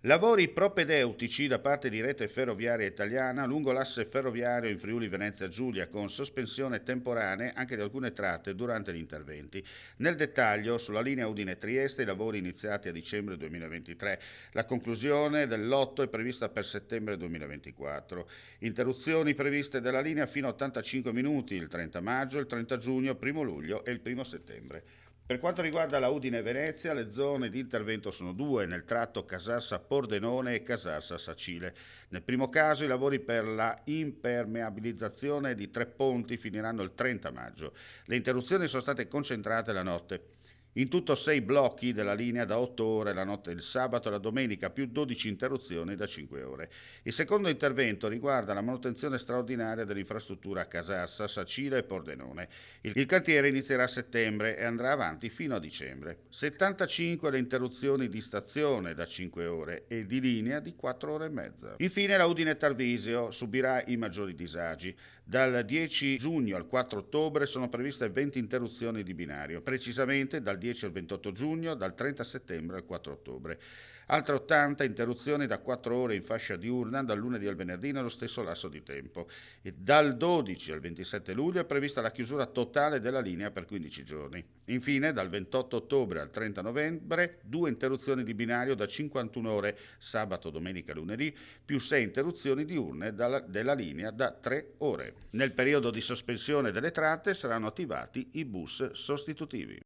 Lavori propedeutici da parte di Rete Ferroviaria Italiana lungo l'asse ferroviario in Friuli Venezia Giulia con sospensione temporanea anche di alcune tratte durante gli interventi. Nel dettaglio, sulla linea Udine-Trieste i lavori iniziati a dicembre 2023. La conclusione del lotto è prevista per settembre 2024. Interruzioni previste della linea fino a 85 minuti il 30 maggio, il 30 giugno, 1 luglio e il 1 settembre. Per quanto riguarda la Udine-Venezia, le zone di intervento sono due, nel tratto Casarsa-Pordenone e Casarsa-Sacile. Nel primo caso i lavori per la impermeabilizzazione di 3 ponti finiranno il 30 maggio. Le interruzioni sono state concentrate la notte. In tutto 6 blocchi della linea da 8 ore la notte del sabato e la domenica, più 12 interruzioni da 5 ore. Il secondo intervento riguarda la manutenzione straordinaria dell'infrastruttura a Casarsa, Sacile e Pordenone. Il cantiere inizierà a settembre e andrà avanti fino a dicembre. 75 le interruzioni di stazione da 5 ore e di linea di 4 ore e mezza. Infine la Udine Tarvisio subirà i maggiori disagi. Dal 10 giugno al 4 ottobre sono previste 20 interruzioni di binario, precisamente dal 10 al 28 giugno, dal 30 settembre al 4 ottobre. Altre 80 interruzioni da 4 ore in fascia diurna dal lunedì al venerdì nello stesso lasso di tempo. E dal 12 al 27 luglio è prevista la chiusura totale della linea per 15 giorni. Infine, dal 28 ottobre al 30 novembre, 2 interruzioni di binario da 51 ore sabato, domenica e lunedì, più 6 interruzioni diurne della linea da 3 ore. Nel periodo di sospensione delle tratte saranno attivati i bus sostitutivi.